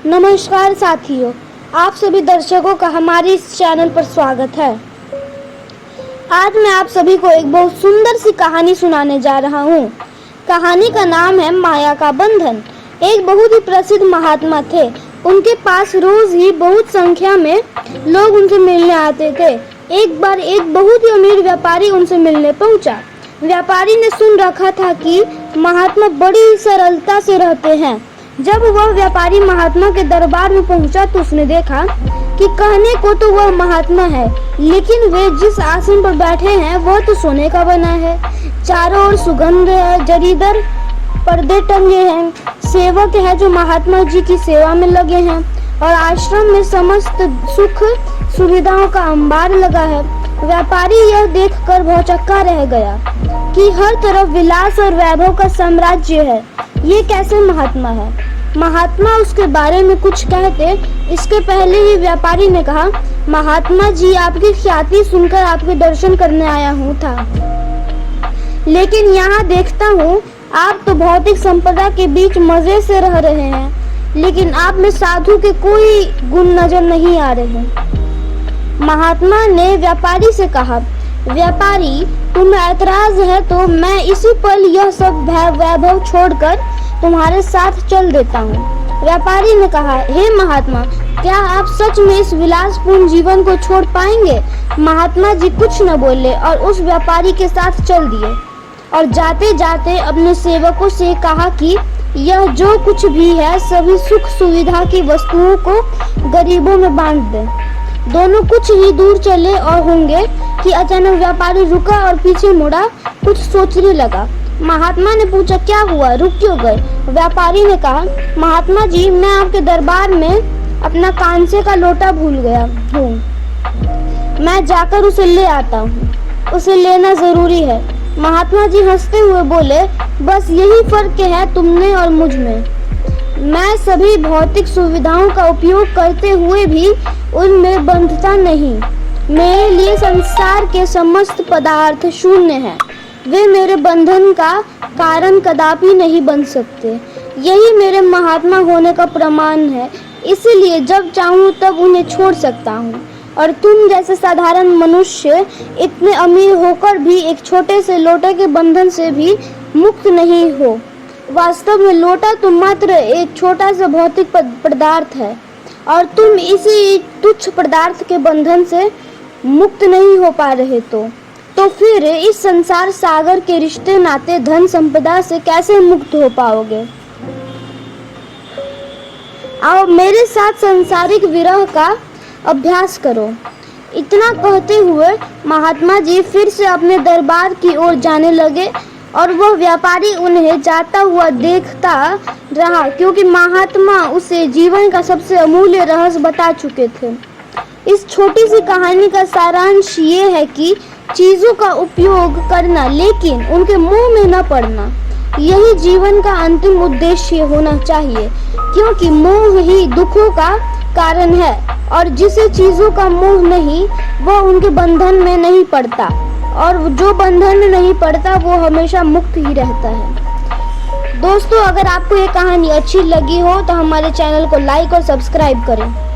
नमस्कार साथियों, आप सभी दर्शकों का हमारे इस चैनल पर स्वागत है। आज मैं आप सभी को एक बहुत सुंदर सी कहानी सुनाने जा रहा हूँ। कहानी का नाम है माया का बंधन। एक बहुत ही प्रसिद्ध महात्मा थे। उनके पास रोज ही बहुत संख्या में लोग उनसे मिलने आते थे। एक बार एक बहुत ही अमीर व्यापारी उनसे मिलने पहुंचा। व्यापारी ने सुन रखा था कि महात्मा बड़ी ही सरलता से रहते हैं। जब वह व्यापारी महात्मा के दरबार में पहुंचा तो उसने देखा कि कहने को तो वह महात्मा है, लेकिन वे जिस आसन पर बैठे हैं वह तो सोने का बना है। चारों ओर सुगंध है, जरीदार पर्दे टंगे हैं, सेवक है जो महात्मा जी की सेवा में लगे हैं और आश्रम में समस्त सुख सुविधाओं का अंबार लगा है। व्यापारी यह देखकर भौचक्का रह गया कि हर तरफ विलास और वैभव का साम्राज्य है। ये कैसे महात्मा है? महात्मा उसके बारे में कुछ कहते इसके पहले ही व्यापारी ने कहा, महात्मा जी, आपकी ख्याति सुनकर आपके दर्शन करने आया हूँ था, लेकिन यहाँ देखता हूँ आप तो भौतिक संपदा के बीच मजे से रह रहे हैं, लेकिन आप में साधु के कोई गुण नजर नहीं आ रहे। महात्मा ने व्यापारी से कहा, व्यापारी, तुम्हें ऐतराज है तो मैं इसी पल यह सब वैभव छोड़कर तुम्हारे साथ चल देता हूँ। व्यापारी ने कहा, हे महात्मा, क्या आप सच में इस विलासपूर्ण जीवन को छोड़ पाएंगे? महात्मा जी कुछ न बोले और उस व्यापारी के साथ चल दिए और जाते जाते अपने सेवकों से कहा कि यह जो कुछ भी है सभी सुख सुविधा की वस्तुओं को गरीबों में बांट दें। दोनों कुछ ही दूर चले और होंगे कि अचानक व्यापारी रुका और पीछे मुड़ा, कुछ सोचने लगा। महात्मा ने पूछा, क्या हुआ, रुक क्यों गए? व्यापारी ने कहा, महात्मा जी, मैं आपके दरबार में अपना कांसे का लोटा भूल गया हूँ, मैं जाकर उसे ले आता हूँ, उसे लेना जरूरी है। महात्मा जी हंसते हुए बोले, बस यही फर्क है तुमने और मुझ में। मैं सभी भौतिक सुविधाओं का उपयोग करते हुए भी उनमें बंधता नहीं। मेरे लिए संसार के समस्त पदार्थ शून्य हैं, वे मेरे बंधन का कारण कदापि नहीं बन सकते। यही मेरे महात्मा होने का प्रमाण है, इसलिए जब चाहूँ तब उन्हें छोड़ सकता हूँ। और तुम जैसे साधारण मनुष्य इतने अमीर होकर भी एक छोटे से लोटे के बंधन से भी मुक्त नहीं हो। वास्तव में लोटा तो मात्र एक छोटा सा भौतिक पदार्थ है और तुम इसी तुच्छ पदार्थ के बंधन से मुक्त नहीं हो पा रहे तो फिर इस संसार सागर के रिश्ते नाते धन संपदा से कैसे मुक्त हो पाओगे? आओ मेरे साथ सांसारिक विरह का अभ्यास करो। इतना कहते हुए महात्मा जी फिर से अपने दरबार की ओर जाने लगे और वह व्यापारी उन्हें जाता हुआ देखता रहा, क्योंकि महात्मा उसे जीवन का सबसे अमूल्य रहस्य बता चुके थे। इस छोटी सी कहानी का सारांश ये है कि चीजों का उपयोग करना, लेकिन उनके मुंह में न पड़ना, यही जीवन का अंतिम उद्देश्य होना चाहिए, क्योंकि मोह ही दुखों का कारण है और जिसे चीजों का मोह नहीं वह उनके बंधन में नहीं पड़ता, और जो बंधन में नहीं पड़ता वो हमेशा मुक्त ही रहता है। दोस्तों, अगर आपको ये कहानी अच्छी लगी हो तो हमारे चैनल को लाइक और सब्सक्राइब करें।